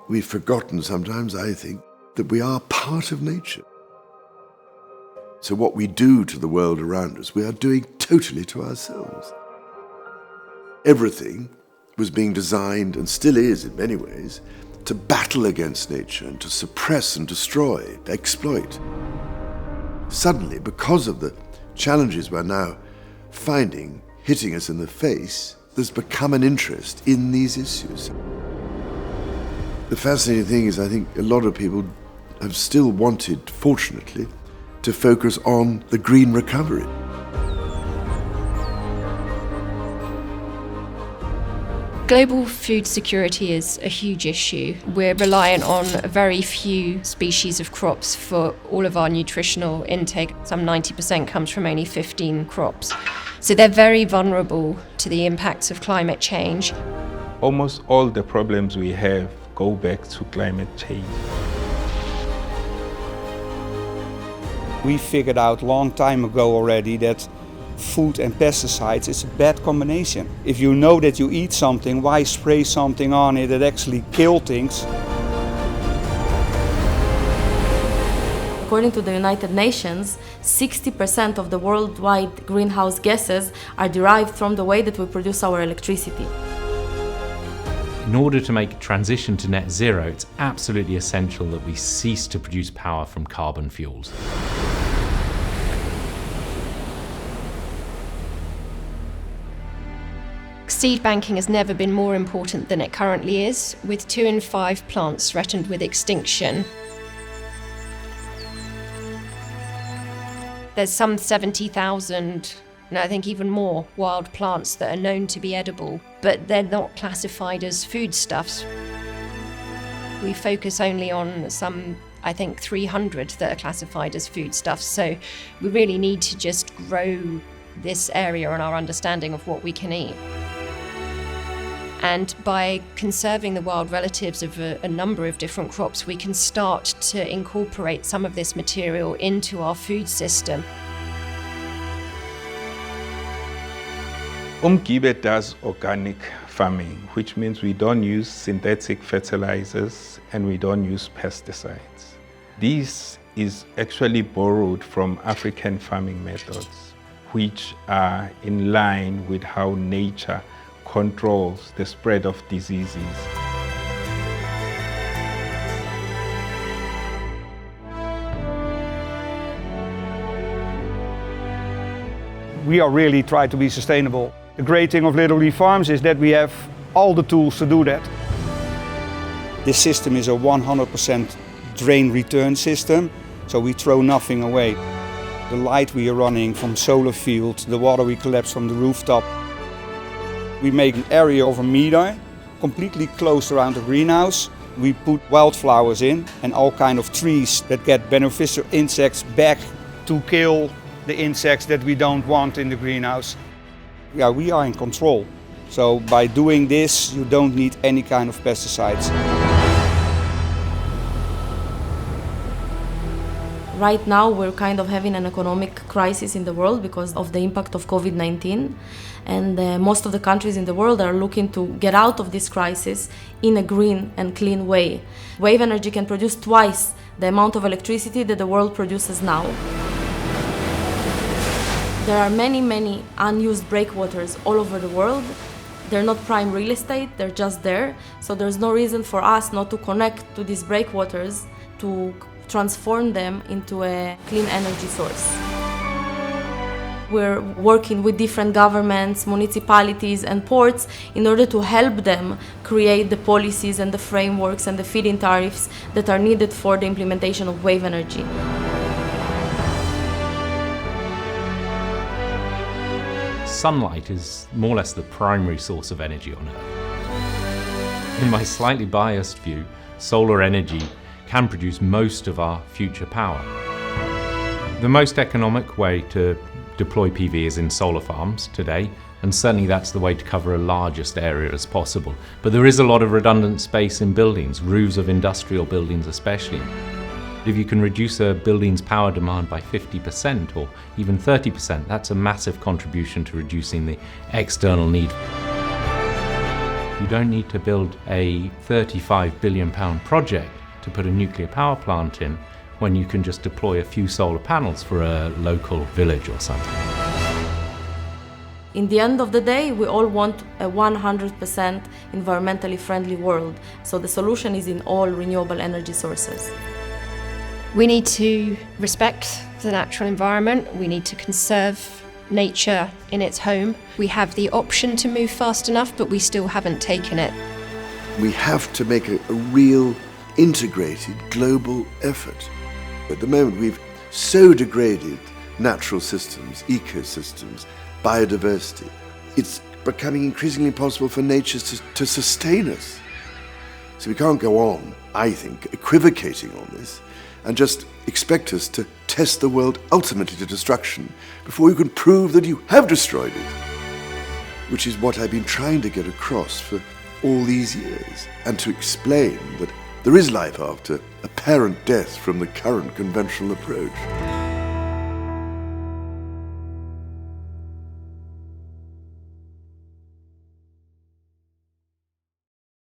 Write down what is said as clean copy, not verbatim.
We've forgotten sometimes, I think, that we are part of nature. So what we do to the world around us, we are doing totally to ourselves. Everything was being designed, and still is in many ways, to battle against nature and to suppress and destroy, exploit. Suddenly, because of the challenges we're now finding hitting us in the face, there's become an interest in these issues. The fascinating thing is, I think a lot of people have still wanted, fortunately, to focus on the green recovery. Global food security is a huge issue. We're reliant on a very few species of crops for all of our nutritional intake. Some 90% comes from only 15 crops. So they're very vulnerable to the impacts of climate change. Almost all the problems we have go back to climate change. We figured out a long time ago already that food and pesticides is a bad combination. If you know that you eat something, why spray something on it that actually kills things? According to the United Nations, 60% of the worldwide greenhouse gases are derived from the way that we produce our electricity. In order to make a transition to net zero, it's absolutely essential that we cease to produce power from carbon fuels. Seed banking has never been more important than it currently is, with 2 in 5 plants threatened with extinction. There's some 70,000, and I think even more, wild plants that are known to be edible, but they're not classified as foodstuffs. We focus only on some, I think, 300 that are classified as foodstuffs, so we really need to just grow this area and our understanding of what we can eat. And by conserving the wild relatives of a number of different crops, we can start to incorporate some of this material into our food system. Umgibe does organic farming, which means we don't use synthetic fertilizers and we don't use pesticides. This is actually borrowed from African farming methods, which are in line with how nature controls the spread of diseases. We are really trying to be sustainable. The great thing of Little Leaf Farms is that we have all the tools to do that. This system is a 100% drain return system, so we throw nothing away. The light we are running from solar fields, the water we collect from the rooftop. We make an area of a meter, completely closed around the greenhouse. We put wildflowers in and all kind of trees that get beneficial insects back to kill the insects that we don't want in the greenhouse. Yeah, we are in control. So by doing this, you don't need any kind of pesticides. Right now, we're kind of having an economic crisis in the world because of the impact of COVID-19. And most of the countries in the world are looking to get out of this crisis in a green and clean way. Wave energy can produce twice the amount of electricity that the world produces now. There are many unused breakwaters all over the world. They're not prime real estate, they're just there. So there's no reason for us not to connect to these breakwaters to transform them into a clean energy source. We're working with different governments, municipalities and ports in order to help them create the policies and the frameworks and the feed-in tariffs that are needed for the implementation of wave energy. Sunlight is more or less the primary source of energy on Earth. In my slightly biased view, solar energy can produce most of our future power. The most economic way to deploy PV is in solar farms today, and certainly that's the way to cover a largest area as possible. But there is a lot of redundant space in buildings, roofs of industrial buildings especially. If you can reduce a building's power demand by 50% or even 30%, that's a massive contribution to reducing the external need. You don't need to build a £35 billion project to put a nuclear power plant in when you can just deploy a few solar panels for a local village or something. In the end of the day, we all want a 100% environmentally friendly world. So the solution is in all renewable energy sources. We need to respect the natural environment. We need to conserve nature in its home. We have the option to move fast enough, but we still haven't taken it. We have to make a real integrated global effort. At the moment, we've so degraded natural systems, ecosystems, biodiversity. It's becoming increasingly impossible for nature to sustain us. So we can't go on, I think, equivocating on this and just expect us to test the world ultimately to destruction before you can prove that you have destroyed it. Which is what I've been trying to get across for all these years, and to explain that there is life after apparent death from the current conventional approach.